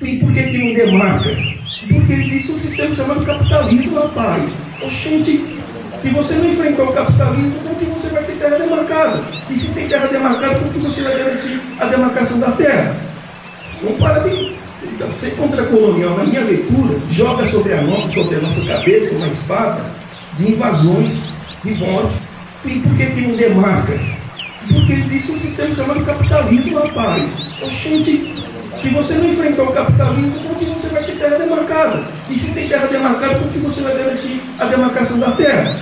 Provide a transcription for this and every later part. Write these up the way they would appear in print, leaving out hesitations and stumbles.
E por que não demarca? Porque existe um sistema chamado capitalismo, rapaz. Oxente, se você não enfrentar o capitalismo, como que você vai ter terra demarcada? E se tem terra demarcada, como que você vai garantir a demarcação da terra? Não para de... Então, ser contracolonial, na minha leitura, joga sobre a nossa cabeça uma espada de invasões, de morte. E por que não demarca? Porque existe um sistema chamado capitalismo, rapaz. Oxente, se você não enfrentar o capitalismo, como que você vai ter terra demarcada? E se tem terra demarcada, como que você vai garantir a demarcação da terra?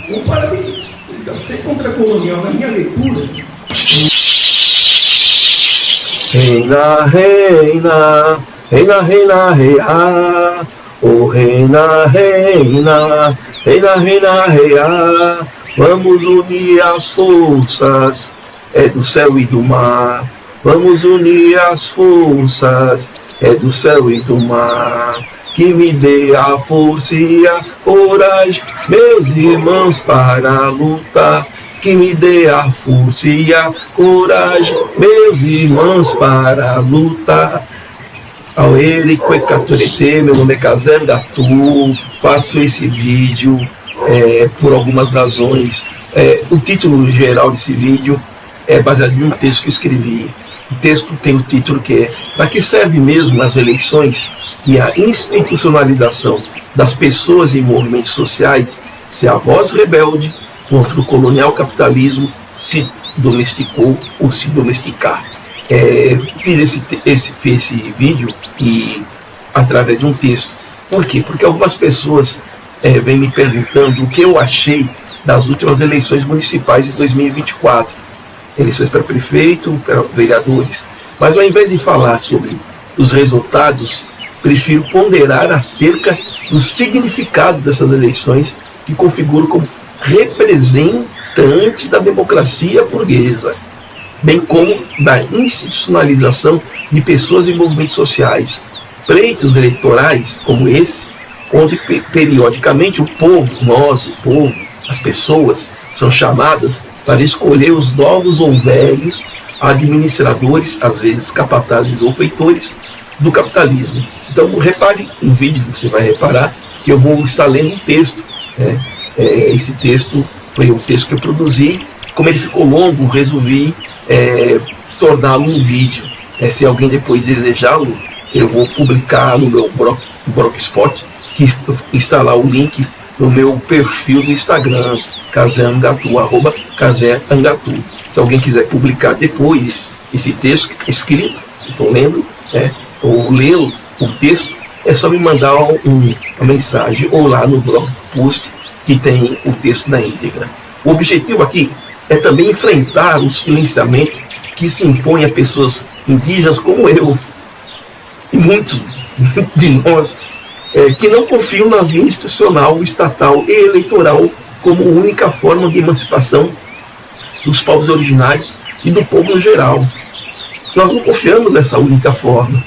Não para de... Então, ser contracolonial, na minha leitura... Reina, reina, reina, reina, reina, oh reina, reina, reina, reina, reina, vamos unir as forças, é do céu e do mar, vamos unir as forças, é do céu e do mar, que me dê a força e a coragem, meus irmãos, para lutar. Que me dê a força e a coragem, meus irmãos, para lutar. Ao Érico Ecaturete, meu nome é Kazengatu, faço esse vídeo por algumas razões. O título geral desse vídeo é baseado em um texto que eu escrevi. O texto tem o título que é "Para que serve mesmo as eleições e a institucionalização das pessoas e movimentos sociais se a voz rebelde contra o colonial capitalismo se domesticou ou se domesticar?" Fiz esse vídeo e através de um texto. Por quê? Porque algumas pessoas vêm me perguntando o que eu achei das últimas eleições municipais de 2024. Eleições para prefeito, para vereadores. Mas ao invés de falar sobre os resultados, prefiro ponderar acerca do significado dessas eleições que configuram como representante da democracia burguesa, bem como da institucionalização de pessoas e movimentos sociais. Pleitos eleitorais como esse, onde periodicamente o povo, nós, o povo, as pessoas, são chamadas para escolher os novos ou velhos administradores, às vezes capatazes ou feitores do capitalismo. Então repare no vídeo, você vai reparar que eu vou estar lendo um texto, esse texto foi um texto que eu produzi. Como ele ficou longo, resolvi torná-lo um vídeo. Se alguém depois desejá-lo, eu vou publicar no meu blogspot, que está lá o link no meu perfil do Instagram, Kazengatu, @Kazengatu. Se alguém quiser publicar depois esse texto que está escrito, estou lendo, ou lê-lo, o texto, é só me mandar uma mensagem ou lá no blog post que tem o texto na íntegra. O objetivo aqui é também enfrentar o silenciamento que se impõe a pessoas indígenas como eu e muitos de nós que não confiam na via institucional, estatal e eleitoral como única forma de emancipação dos povos originários e do povo no geral. Nós não confiamos nessa única forma.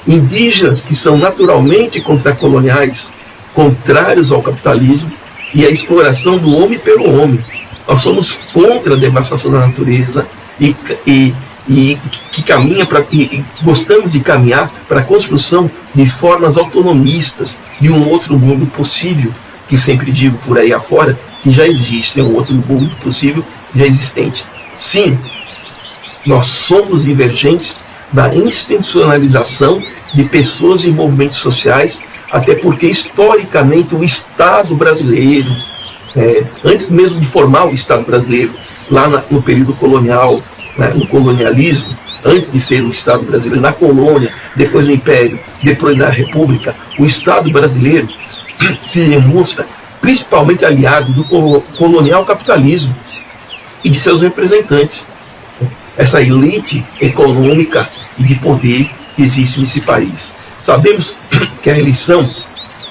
Indígenas que são naturalmente contracoloniais, contrários ao capitalismo e à exploração do homem pelo homem. Nós somos contra a devastação da natureza e que caminha e gostamos de caminhar para a construção de formas autonomistas de um outro mundo possível, que sempre digo por aí afora, que já existe, um outro mundo possível já existente. Sim, nós somos divergentes da institucionalização de pessoas e movimentos sociais, até porque historicamente o Estado brasileiro, antes mesmo de formar o Estado brasileiro, lá no período colonial, no colonialismo, antes de ser o Estado brasileiro, na colônia, depois no Império, depois da República, o Estado brasileiro se demonstra principalmente aliado do colonial capitalismo e de seus representantes, essa elite econômica e de poder que existe nesse país. Sabemos que a eleição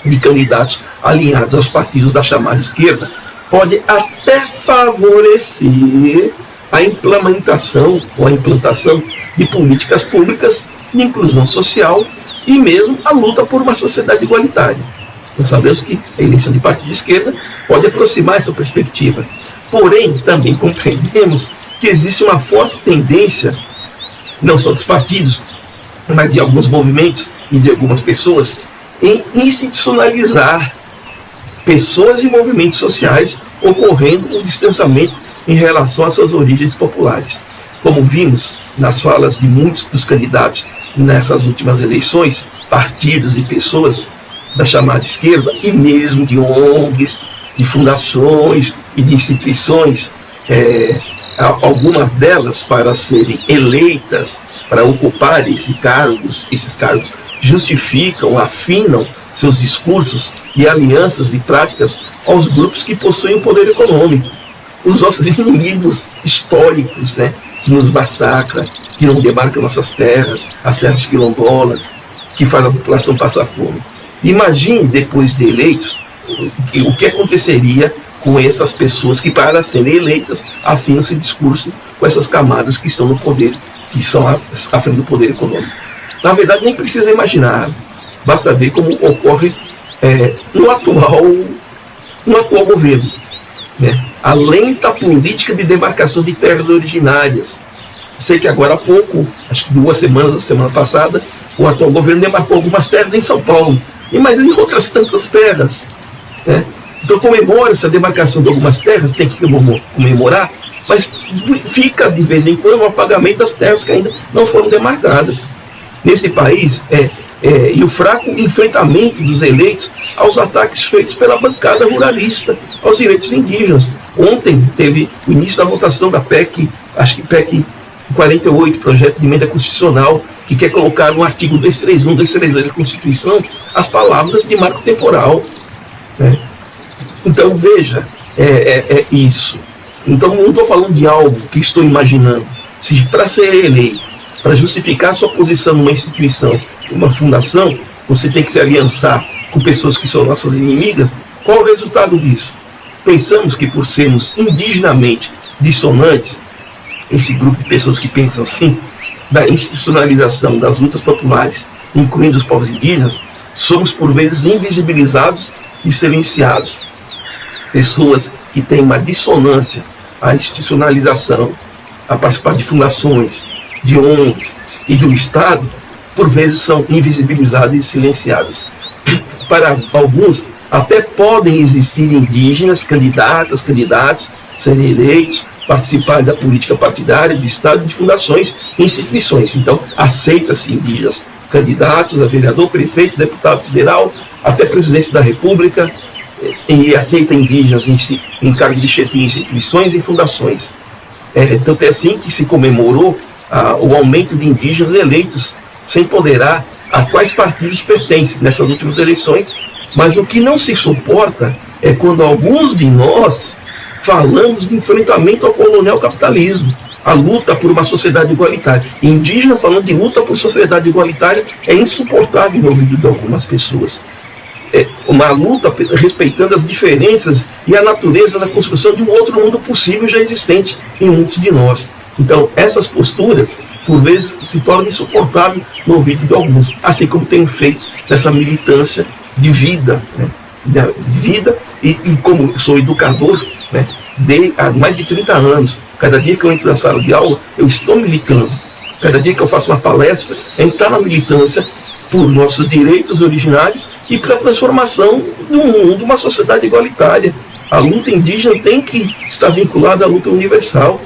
de candidatos alinhados aos partidos da chamada esquerda pode até favorecer a implementação ou a implantação de políticas públicas de inclusão social e mesmo a luta por uma sociedade igualitária. Nós sabemos que a eleição de partido de esquerda pode aproximar essa perspectiva. Porém, também compreendemos que existe uma forte tendência, não só dos partidos, mas de alguns movimentos e de algumas pessoas, em institucionalizar pessoas e movimentos sociais, ocorrendo um distanciamento em relação às suas origens populares. Como vimos nas falas de muitos dos candidatos nessas últimas eleições, partidos e pessoas da chamada esquerda, e mesmo de ONGs, de fundações e de instituições, algumas delas, para serem eleitas, para ocupar esses cargos, justificam, afinam seus discursos e alianças e práticas aos grupos que possuem o poder econômico, os nossos inimigos históricos, né, que nos massacram, que não demarcam nossas terras, as terras quilombolas, que faz a população passar fome. Imagine, depois de eleitos, o que aconteceria com essas pessoas que, para serem eleitas, afinam esse discurso com essas camadas que estão no poder, que são à frente do poder econômico. Na verdade, nem precisa imaginar, basta ver como ocorre no atual governo, né? A lenta política de demarcação de terras originárias. Sei que agora há pouco, acho que 2 semanas, na semana passada, o atual governo demarcou algumas terras em São Paulo, mas em outras tantas terras, né? Então comemora essa demarcação de algumas terras, tem que comemorar, mas fica de vez em quando o apagamento das terras que ainda não foram demarcadas. Nesse país, e o fraco enfrentamento dos eleitos aos ataques feitos pela bancada ruralista aos direitos indígenas. Ontem teve o início da votação da PEC, acho que PEC 48, projeto de emenda constitucional, que quer colocar no artigo 231, 232 da Constituição as palavras de marco temporal, né? Então veja, isso. Então não estou falando de algo que estou imaginando. Se para ser eleito, para justificar sua posição numa instituição, uma fundação, você tem que se aliançar com pessoas que são nossas inimigas, qual o resultado disso? Pensamos que por sermos indigenamente dissonantes, esse grupo de pessoas que pensam assim, da institucionalização das lutas populares, incluindo os povos indígenas, somos por vezes invisibilizados e silenciados. Pessoas que têm uma dissonância à institucionalização, a participar de fundações, de ONGs e do Estado, por vezes são invisibilizadas e silenciadas. Para alguns, até podem existir indígenas, candidatos, serem eleitos, participarem da política partidária, do Estado, de fundações e instituições. Então, aceita-se indígenas, candidatos a vereador, prefeito, deputado federal, até presidência da República, e aceita indígenas em cargos de chefia em instituições e fundações. Tanto é assim que se comemorou o aumento de indígenas eleitos, sem ponderar a quais partidos pertencem nessas últimas eleições, mas o que não se suporta é quando alguns de nós falamos de enfrentamento ao colonial capitalismo, a luta por uma sociedade igualitária. Indígena falando de luta por sociedade igualitária é insuportável no ouvido de algumas pessoas. Uma luta respeitando as diferenças e a natureza da construção de um outro mundo possível já existente em muitos de nós. Então, essas posturas, por vezes, se tornam insuportáveis no ouvido de alguns, assim como tenho feito nessa militância de vida, né? De vida, e como sou educador, né? Há mais de 30 anos, cada dia que eu entro na sala de aula, eu estou militando. Cada dia que eu faço uma palestra, entrar na militância por nossos direitos originários e para a transformação do mundo, uma sociedade igualitária. A luta indígena tem que estar vinculada à luta universal.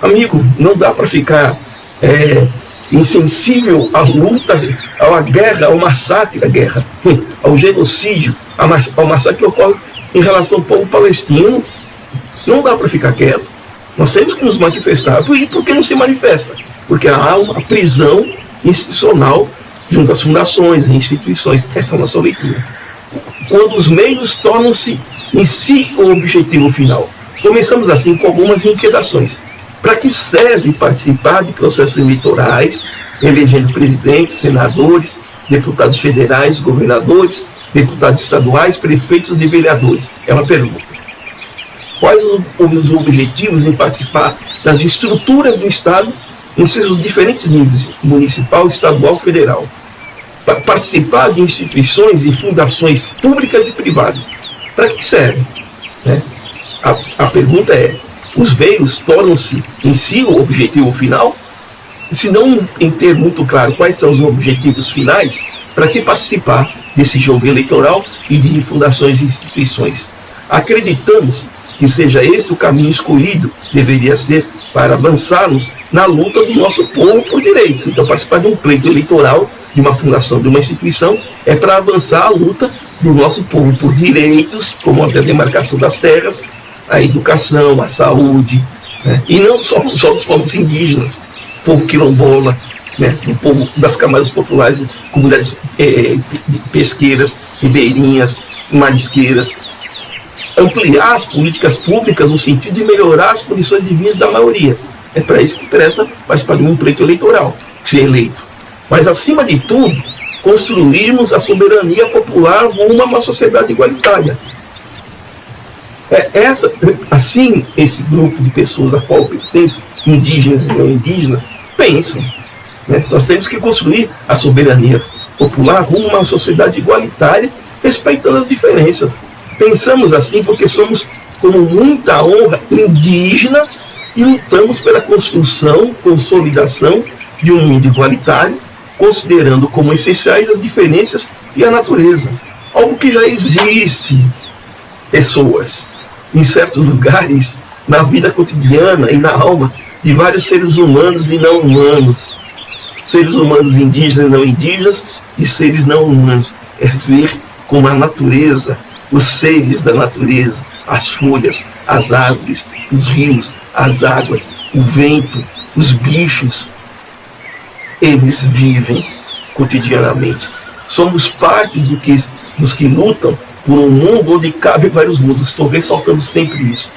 Amigo, não dá para ficar insensível à luta, à guerra, ao massacre, ao genocídio, ao massacre que ocorre em relação ao povo palestino. Não dá para ficar quieto. Nós temos que nos manifestar. E por que não se manifesta? Porque há uma prisão institucional junto às fundações e instituições. Essa é a nossa leitura. Quando os meios tornam-se em si o objetivo final. Começamos assim com algumas inquietações. Para que serve participar de processos eleitorais, elegendo presidentes, senadores, deputados federais, governadores, deputados estaduais, prefeitos e vereadores? É uma pergunta. Quais os objetivos em participar das estruturas do Estado em seus diferentes níveis, municipal, estadual, federal? Para participar de instituições e fundações públicas e privadas. Para que serve? A pergunta é, os meios tornam-se em si o objetivo final? se não em ter muito claro quais são os objetivos finais, para que participar desse jogo eleitoral e de fundações e instituições? Acreditamos que seja esse o caminho escolhido, deveria ser para avançarmos na luta do nosso povo por direitos. Então, participar de um pleito eleitoral, de uma fundação, de uma instituição, é para avançar a luta do nosso povo por direitos, como a demarcação das terras, a educação, a saúde, né? E não só dos povos indígenas, povo quilombola, né? O povo das camadas populares, comunidades pesqueiras, ribeirinhas, marisqueiras. Ampliar as políticas públicas no sentido de melhorar as condições de vida da maioria. É para isso que interessa participar de um pleito eleitoral, ser eleito. Mas, acima de tudo, construirmos a soberania popular rumo a uma sociedade igualitária. Assim, esse grupo de pessoas a qual eu pertenço, indígenas e não indígenas, pensam. Né? Nós temos que construir a soberania popular rumo a uma sociedade igualitária, respeitando as diferenças. Pensamos assim porque somos, com muita honra, indígenas e lutamos pela construção, consolidação de um mundo igualitário, considerando como essenciais as diferenças e a natureza. Algo que já existe. Pessoas, em certos lugares, na vida cotidiana e na alma de vários seres humanos e não humanos. Seres humanos indígenas e não indígenas e seres não humanos. É ver como a natureza, os seres da natureza, as folhas, as árvores, os rios, as águas, o vento, os bichos, eles vivem cotidianamente. Somos parte dos que lutam por um mundo onde cabe vários mundos. Estou ressaltando sempre isso.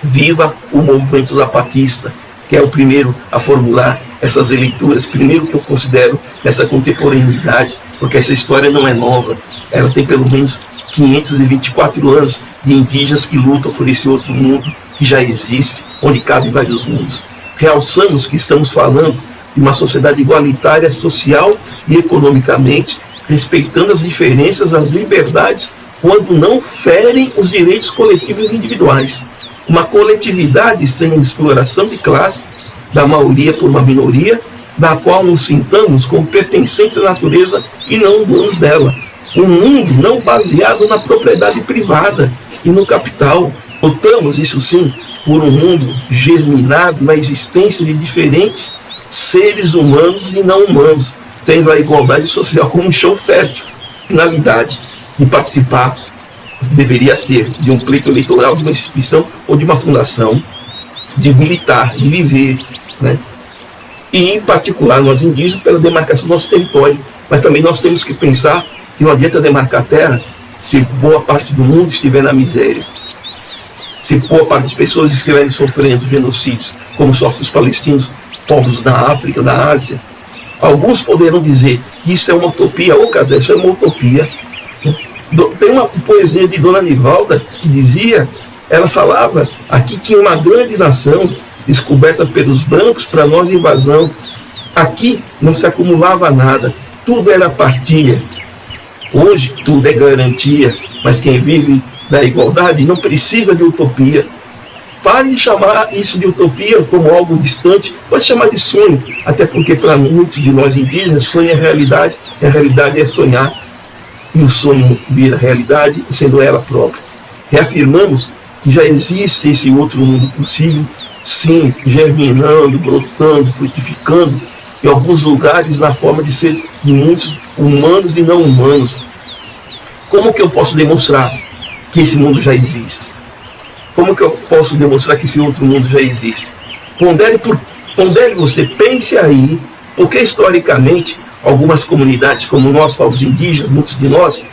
Viva o movimento zapatista, que é o primeiro a formular essas leituras, primeiro que eu considero nessa contemporaneidade, porque essa história não é nova, ela tem pelo menos 524 anos de indígenas que lutam por esse outro mundo que já existe, onde cabe vários mundos. Realçamos que estamos falando de uma sociedade igualitária social e economicamente, respeitando as diferenças, as liberdades, quando não ferem os direitos coletivos individuais. Uma coletividade sem exploração de classe, da maioria por uma minoria, da qual nos sintamos como pertencentes à natureza e não donos dela. Um mundo não baseado na propriedade privada e no capital. Lutamos, isso sim, por um mundo germinado na existência de diferentes seres humanos e não humanos, tendo a igualdade social como um chão fértil. Finalidade de participar deveria ser de um pleito eleitoral, de uma instituição ou de uma fundação, de militar, de viver, né? E, em particular, nós indígenas, pela demarcação do nosso território. Mas também nós temos que pensar que não adianta demarcar a terra se boa parte do mundo estiver na miséria. Se boa parte das pessoas estiverem sofrendo genocídios, como sofrem os palestinos, povos da África, da Ásia. Alguns poderão dizer que isso é uma utopia. Ô, Casé, isso é uma utopia. Tem uma poesia de Dona Nivalda que dizia, ela falava, aqui tinha uma grande nação, descoberta pelos brancos, para nós invasão. Aqui não se acumulava nada, tudo era partilha. Hoje tudo é garantia, mas quem vive da igualdade não precisa de utopia. Pare de chamar isso de utopia como algo distante, pode chamar de sonho, até porque para muitos de nós indígenas, sonho é realidade, e a realidade é sonhar, e o sonho vira realidade, sendo ela própria. Reafirmamos que já existe esse outro mundo possível, sim, germinando, brotando, frutificando, em alguns lugares na forma de ser de muitos humanos e não humanos. Como que eu posso demonstrar que esse mundo já existe? Como que eu posso demonstrar que esse outro mundo já existe? Pondere você, pense aí, porque historicamente algumas comunidades como nós, povos indígenas, muitos de nós,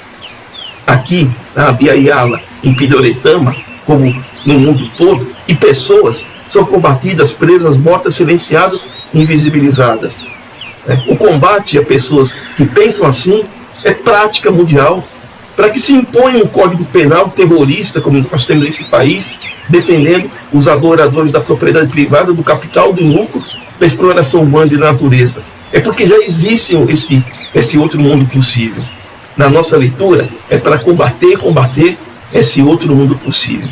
aqui na Biaiala, em Pidoretama, como no mundo todo, e pessoas são combatidas, presas, mortas, silenciadas, invisibilizadas. O combate a pessoas que pensam assim é prática mundial, para que se imponha um código penal terrorista, como nós temos nesse país, defendendo os adoradores da propriedade privada, do capital, do lucro, da exploração humana e da natureza. É porque já existe esse outro mundo possível. Na nossa leitura, é para combater esse outro mundo possível.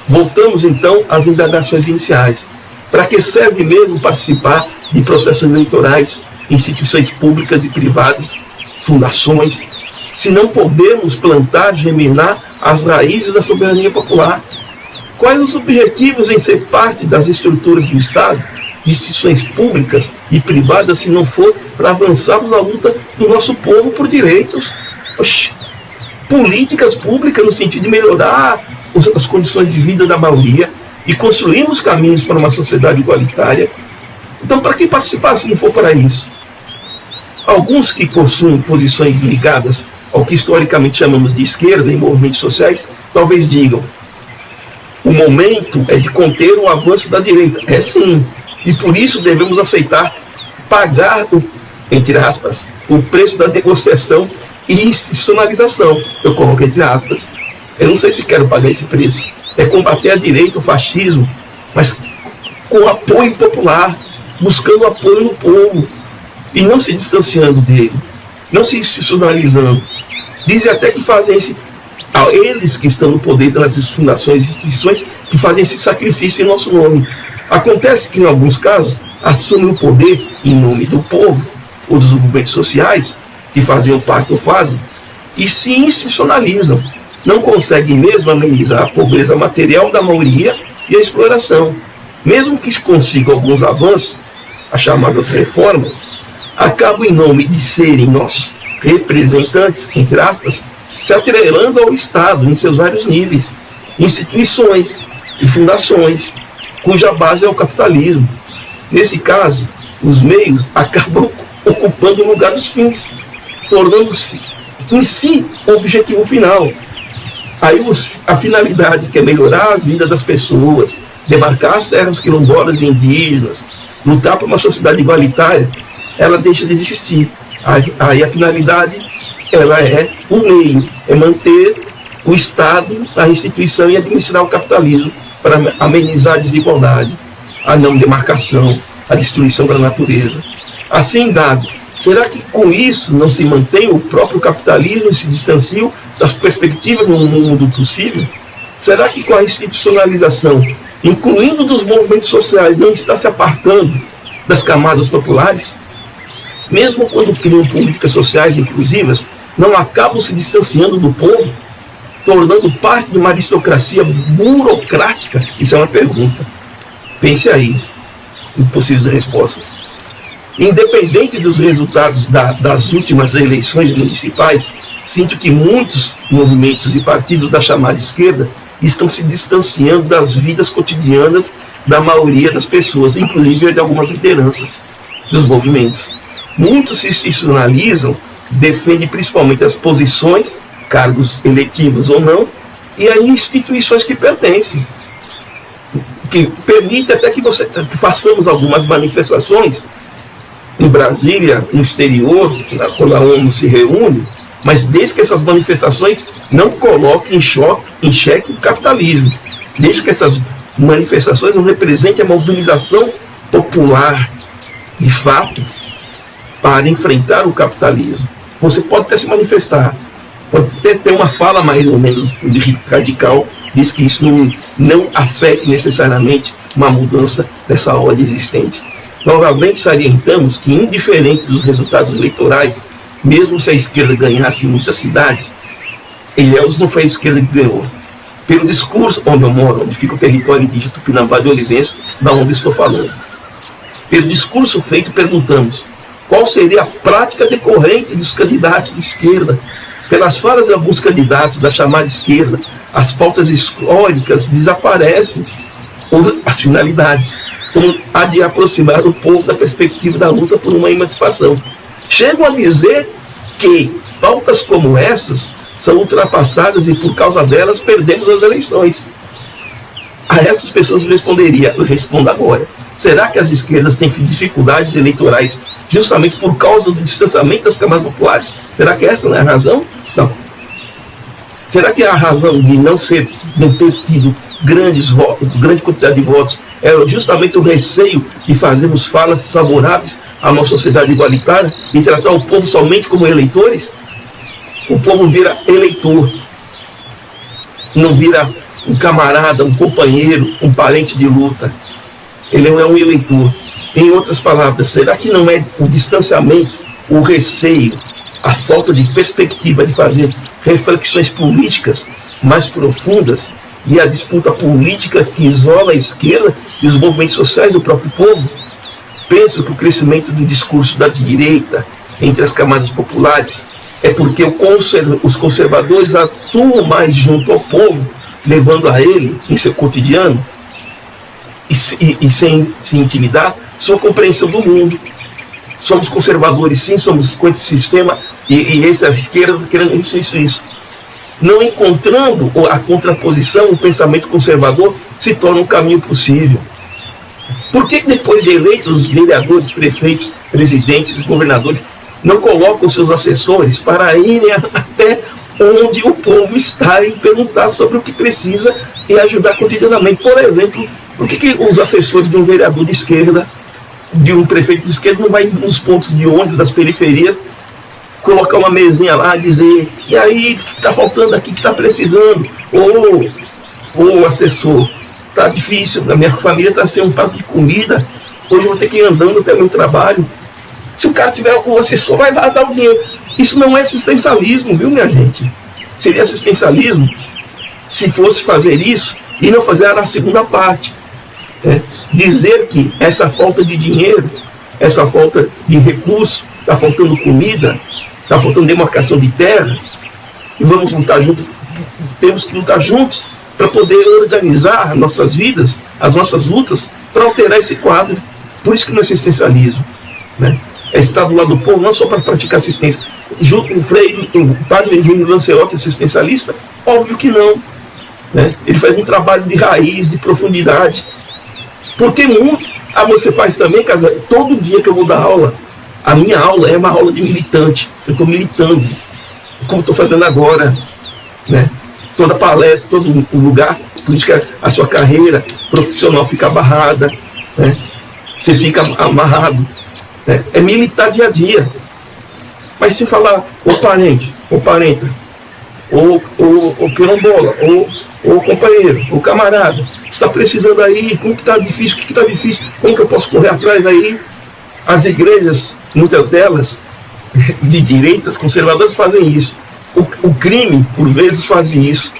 Voltamos então às indagações iniciais. Para que serve mesmo participar de processos eleitorais, instituições públicas e privadas, fundações, se não podemos plantar, germinar as raízes da soberania popular? Quais os objetivos em ser parte das estruturas do Estado, de instituições públicas e privadas, se não for para avançarmos na luta do nosso povo por direitos? Políticas públicas no sentido de melhorar as condições de vida da maioria e construirmos caminhos para uma sociedade igualitária. Então, para que participar se não for para isso? Alguns que possuem posições ligadas ao que historicamente chamamos de esquerda em movimentos sociais, talvez digam: o momento é de conter o avanço da direita. É sim, e por isso devemos aceitar pagar, entre aspas, o preço da negociação e institucionalização. Eu coloco entre aspas. Eu não sei se quero pagar esse preço. É combater a direita, o fascismo, mas com apoio popular, buscando apoio no povo, e não se distanciando dele, não se institucionalizando. Dizem até que fazem esse, eles que estão no poder das fundações e instituições, que fazem esse sacrifício em nosso nome. Acontece que, em alguns casos, assumem o poder em nome do povo, ou dos movimentos sociais, que faziam parte ou fazem, e se institucionalizam. Não conseguem mesmo amenizar a pobreza material da maioria e a exploração. Mesmo que consigam alguns avanços, as chamadas reformas, acabam, em nome de serem nossos representantes, entre aspas, se atrelando ao Estado em seus vários níveis, instituições e fundações, cuja base é o capitalismo. Nesse caso, os meios acabam ocupando o lugar dos fins, tornando-se em si o objetivo final. Aí a finalidade, que é melhorar a vida das pessoas, demarcar as terras quilombolas e indígenas, lutar por uma sociedade igualitária, ela deixa de existir. Aí a finalidade, ela é o meio, é manter o Estado, a instituição e administrar o capitalismo para amenizar a desigualdade, a não demarcação, a destruição da natureza. Assim dado, será que com isso não se mantém o próprio capitalismo e se distanciam das perspectivas de um mundo possível? Será que com a institucionalização, incluindo dos movimentos sociais, não está se apartando das camadas populares? Mesmo quando criam políticas sociais inclusivas, não acabam se distanciando do povo, tornando parte de uma aristocracia burocrática? Isso é uma pergunta. Pense aí em possíveis respostas. Independente dos resultados das últimas eleições municipais, sinto que muitos movimentos e partidos da chamada esquerda estão se distanciando das vidas cotidianas da maioria das pessoas, inclusive de algumas lideranças dos movimentos. Muitos se institucionalizam, defendem principalmente as posições, cargos eletivos ou não, e aí instituições que pertencem, que permite até que façamos algumas manifestações em Brasília, no exterior, quando a ONU se reúne, mas desde que essas manifestações não coloquem em xeque o capitalismo, desde que essas manifestações não representem a mobilização popular, de fato, para enfrentar o capitalismo. Você pode até se manifestar, pode até ter uma fala mais ou menos radical, diz que isso não afete necessariamente uma mudança dessa ordem existente. Novamente salientamos que, indiferente dos resultados eleitorais, mesmo se a esquerda ganhasse em muitas cidades, Ilhéus não foi a esquerda que ganhou. Pelo discurso, onde eu moro, onde fica o território indígena Tupinambá de Olivença, da onde estou falando. Pelo discurso feito, perguntamos qual seria a prática decorrente dos candidatos de esquerda. Pelas falas de alguns candidatos da chamada esquerda, as pautas históricas desaparecem, ou as finalidades, como a de aproximar o povo da perspectiva da luta por uma emancipação. Chegam a dizer que pautas como essas são ultrapassadas e por causa delas perdemos as eleições. A essas pessoas eu respondo agora. Será que as esquerdas têm dificuldades eleitorais justamente por causa do distanciamento das camadas populares? Será que essa não é a razão? Não. Será que a razão de não ter tido grande quantidade de votos é justamente o receio de fazermos falas favoráveis a uma sociedade igualitária e tratar o povo somente como eleitores? O povo vira eleitor, não vira um camarada, um companheiro, um parente de luta. ele não é um eleitor. Em outras palavras, será que não é o distanciamento, o receio, a falta de perspectiva de fazer reflexões políticas mais profundas e a disputa política que isola a esquerda e os movimentos sociais do próprio povo? Penso que o crescimento do discurso da direita entre as camadas populares é porque os conservadores atuam mais junto ao povo, levando a ele, em seu cotidiano, e sem se intimidar, sua compreensão do mundo. Somos conservadores, sim, somos com esse sistema, e essa esquerda querendo isso. Não encontrando a contraposição, o pensamento conservador se torna um caminho possível. Por que depois de eleitos os vereadores, prefeitos, presidentes e governadores não colocam seus assessores para irem até onde o povo está e perguntar sobre o que precisa e ajudar cotidianamente? Por exemplo, por que os assessores de um vereador de esquerda, de um prefeito de esquerda, não vai nos pontos de ônibus das periferias, colocar uma mesinha lá, dizer, e aí, o que está faltando aqui, o que está precisando? Ou assessor, está difícil, a minha família está sem um prato de comida, hoje eu vou ter que ir andando até o meu trabalho. Se o cara tiver o assessor, vai lá dar o dinheiro. Isso não é assistencialismo, viu, minha gente? Seria assistencialismo se fosse fazer isso e não fazer a segunda parte. Dizer que essa falta de dinheiro, essa falta de recurso, está faltando comida, está faltando demarcação de terra, e vamos lutar juntos, temos que lutar juntos para poder organizar nossas vidas, as nossas lutas, para alterar esse quadro. Por isso que não é assistencialismo, né? É estar do lado do povo, não só para praticar assistência. O padre Júnior Lancelotti é assistencialista? Óbvio que não, né? Ele faz um trabalho de raiz, de profundidade. Porque você faz também, casa, todo dia que eu vou dar aula, a minha aula é uma aula de militante. Eu estou militando, como estou fazendo agora, né? Toda palestra, todo lugar política, a sua carreira profissional fica abarrada, né? Você fica amarrado, né? É militar dia a dia. Mas se falar, ô parente, ô parenta, ô quilombola, ô companheiro, ô camarada, está precisando aí, como que está difícil, o que está difícil, como que eu posso correr atrás aí? As igrejas, muitas delas, de direitas, conservadoras, fazem isso. O crime, por vezes, faz isso.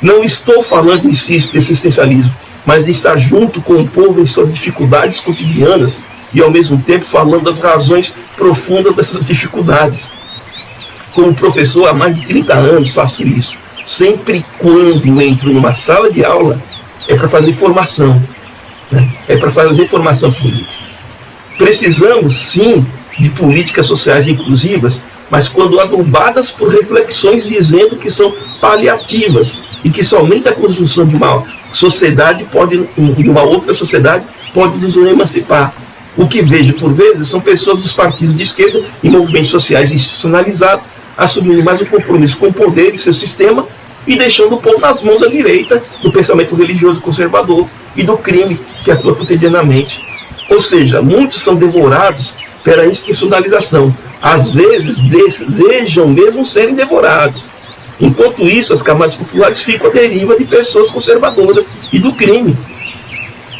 Não estou falando em si de assistencialismo, mas estar junto com o povo em suas dificuldades cotidianas e, ao mesmo tempo, falando das razões profundas dessas dificuldades. Como professor há mais de 30 anos faço isso. Sempre quando entro numa sala de aula, é para fazer formação, né? É para fazer formação política. Precisamos, sim, de políticas sociais inclusivas, mas quando adubadas por reflexões dizendo que são paliativas e que somente a construção de uma sociedade de uma outra sociedade pode nos emancipar. O que vejo por vezes são pessoas dos partidos de esquerda e movimentos sociais institucionalizados assumindo mais um compromisso com o poder de seu sistema e deixando o povo nas mãos da direita do pensamento religioso conservador e do crime que atua cotidianamente. Ou seja, muitos são devorados pela institucionalização. Às vezes desejam mesmo serem devorados. Enquanto isso, as camadas populares ficam à deriva de pessoas conservadoras e do crime.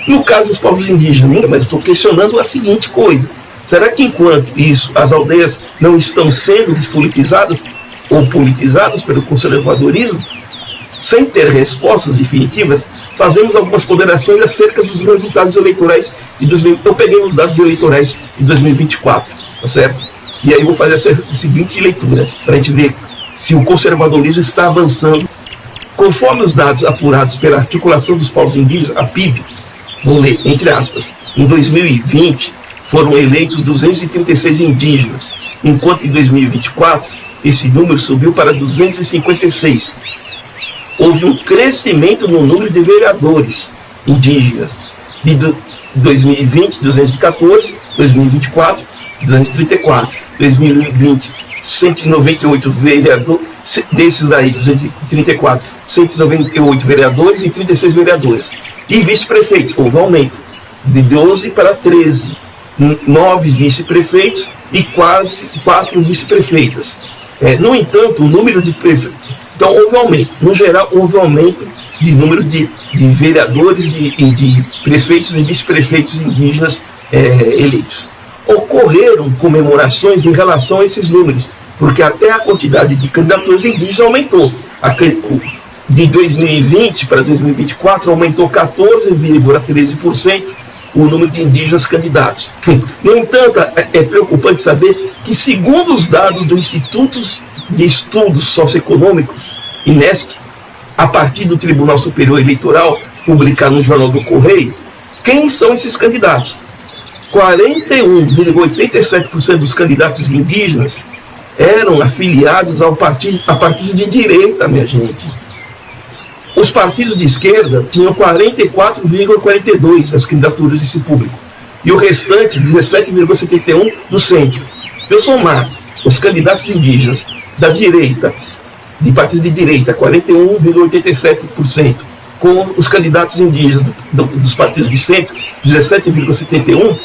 No caso dos povos indígenas, mas estou questionando a seguinte coisa: será que enquanto isso as aldeias não estão sendo despolitizadas ou politizadas pelo conservadorismo, sem ter respostas definitivas, fazemos algumas ponderações acerca dos resultados eleitorais de 2020. Eu peguei os dados eleitorais de 2024, tá certo? E aí eu vou fazer essa seguinte leitura, para a gente ver se o conservadorismo está avançando. Conforme os dados apurados pela Articulação dos Povos Indígenas, a PIB, vou ler, entre aspas, em 2020 foram eleitos 236 indígenas, enquanto em 2024 esse número subiu para 256. Houve um crescimento no número de vereadores indígenas, de 2020, 214, 2024, 234, 2020, 198 vereadores, desses aí, 234, 198 vereadores e 36 vereadores. E vice-prefeitos, houve aumento, de 12 para 13, 9 vice-prefeitos e quase 4 vice-prefeitas. No entanto, o número de prefeitos... Então, houve aumento. No geral, houve aumento de número de vereadores e de prefeitos e vice-prefeitos indígenas eleitos. Ocorreram comemorações em relação a esses números, porque até a quantidade de candidaturas indígenas aumentou. De 2020 para 2024 aumentou 14,13% o número de indígenas candidatos. No entanto, é preocupante saber que, segundo os dados do Instituto de Estudos Socioeconômicos, INESC, a partir do Tribunal Superior Eleitoral, publicado no Jornal do Correio, quem são esses candidatos? 41,87% dos candidatos indígenas eram afiliados a partidos de direita, minha gente. Os partidos de esquerda tinham 44,42% das candidaturas desse público, e o restante, 17,71% do centro. Se eu somar os candidatos indígenas da direita, de partidos de direita, 41,87%, com os candidatos indígenas dos partidos de centro, 17,71%,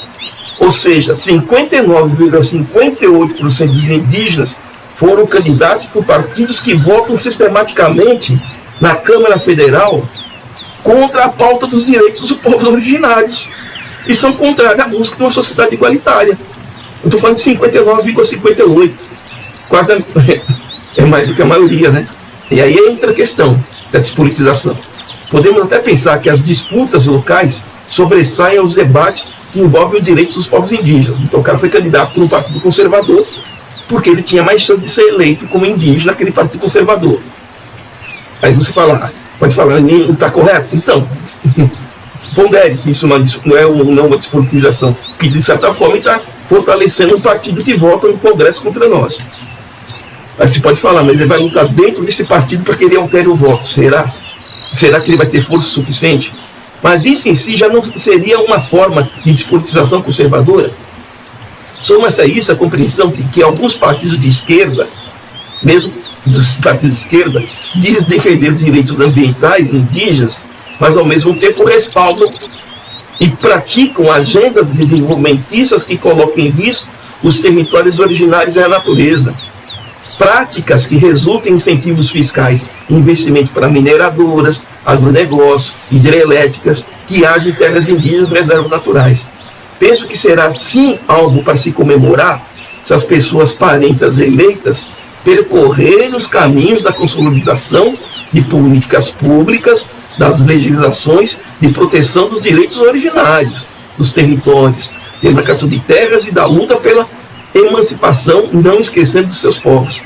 ou seja, 59,58% dos indígenas foram candidatos por partidos que votam sistematicamente na Câmara Federal contra a pauta dos direitos dos povos originários e são contrários à busca de uma sociedade igualitária. Eu estou falando de 59,58%, quase é mais do que a maioria, né? E aí entra a questão da despolitização. Podemos até pensar que as disputas locais sobressaem aos debates que envolvem os direitos dos povos indígenas. Então o cara foi candidato por um partido conservador porque ele tinha mais chance de ser eleito como indígena naquele partido conservador. Aí você pode falar, não está correto? Então, pondere se isso não é uma despolitização, que de certa forma está fortalecendo um partido que vota no Congresso contra nós. Aí você pode falar, mas ele vai lutar dentro desse partido para que ele altere o voto. Será? Será que ele vai ter força suficiente? Mas isso em si já não seria uma forma de despolitização conservadora? Soma-se a isso a compreensão que alguns partidos de esquerda, mesmo dos partidos de esquerda, dizem defender os direitos ambientais indígenas, mas ao mesmo tempo respaldam e praticam agendas desenvolvimentistas que colocam em risco os territórios originários e a natureza. Práticas que resultam em incentivos fiscais, investimento para mineradoras, agronegócio, hidrelétricas, que agem em terras indígenas e reservas naturais. Penso que será sim algo para se comemorar se as pessoas parentas eleitas percorrerem os caminhos da consolidação de políticas públicas, das legislações de proteção dos direitos originários, dos territórios, demarcação de terras e da luta pela emancipação, não esquecendo dos seus povos.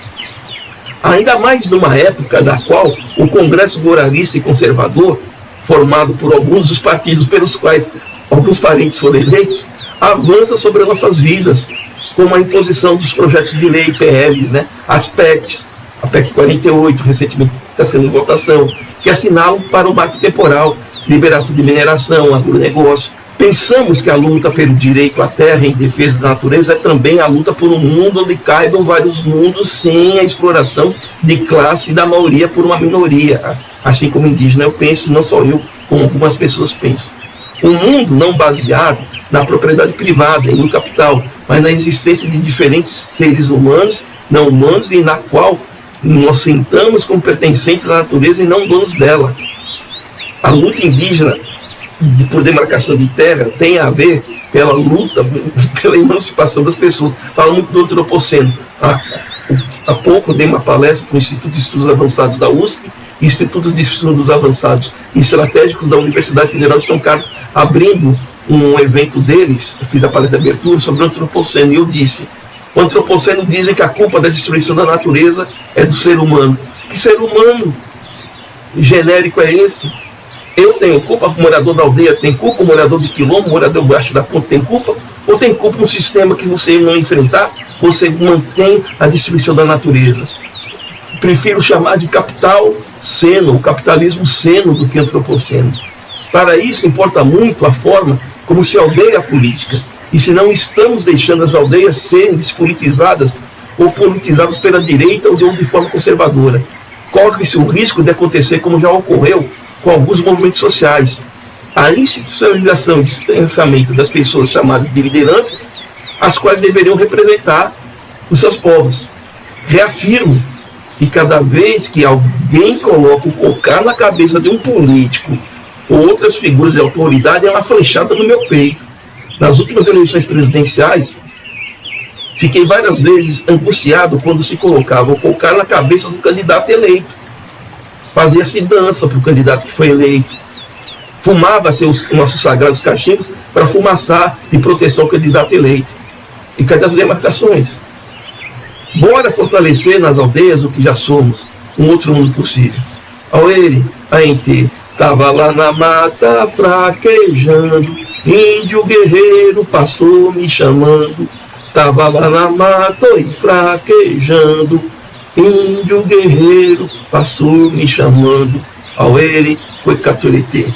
Ainda mais numa época na qual o Congresso Ruralista e Conservador, formado por alguns dos partidos pelos quais alguns parentes foram eleitos, avança sobre as nossas vidas, como a imposição dos projetos de lei, PLs, as PECs, a PEC 48, recentemente está sendo em votação, que assinalam para o marco temporal, liberação de mineração, agronegócio. Pensamos que a luta pelo direito à terra em defesa da natureza é também a luta por um mundo onde caibam vários mundos sem a exploração de classe da maioria por uma minoria. Assim como indígena eu penso, não só eu, como algumas pessoas pensam. Um mundo não baseado na propriedade privada e no capital, mas na existência de diferentes seres humanos, não humanos, e na qual nós sentamos como pertencentes à natureza e não donos dela. A luta indígena por demarcação de terra tem a ver pela luta, pela emancipação das pessoas. Fala muito do antropoceno. Há pouco eu dei uma palestra para o Instituto de Estudos Avançados da USP, Instituto de Estudos Avançados e Estratégicos da Universidade Federal de São Carlos, abrindo um evento deles. Eu fiz a palestra de abertura sobre o antropoceno e eu disse: o antropoceno dizem que a culpa da destruição da natureza é do ser humano. Que ser humano genérico é esse? Eu tenho culpa, o morador da aldeia tem culpa, o morador de quilombo, o morador baixo da ponta tem culpa? Ou tem culpa um sistema que você não enfrentar, você mantém a destruição da natureza? Prefiro chamar de capital seno, o capitalismo seno, do que antropoceno. Para isso importa muito a forma como se aldeia a política. E se não estamos deixando as aldeias serem despolitizadas ou politizadas pela direita ou de forma conservadora, corre-se o risco de acontecer como já ocorreu com alguns movimentos sociais. A institucionalização e distanciamento das pessoas chamadas de lideranças, as quais deveriam representar os seus povos. Reafirmo que cada vez que alguém coloca o cocar na cabeça de um político ou outras figuras de autoridade, é uma flechada no meu peito. Nas últimas eleições presidenciais, fiquei várias vezes angustiado quando se colocava o cocar na cabeça do candidato eleito. Fazia-se dança para o candidato que foi eleito. Fumava-se os nossos sagrados cachimbos para fumaçar e proteção ao candidato eleito. E cadê as demarcações? Bora fortalecer nas aldeias o que já somos, um outro mundo possível. Ao ele, a ente, tava lá na mata fraquejando, índio guerreiro passou me chamando, tava lá na mata e fraquejando, índio guerreiro passou me chamando, ao ele, foi catolete.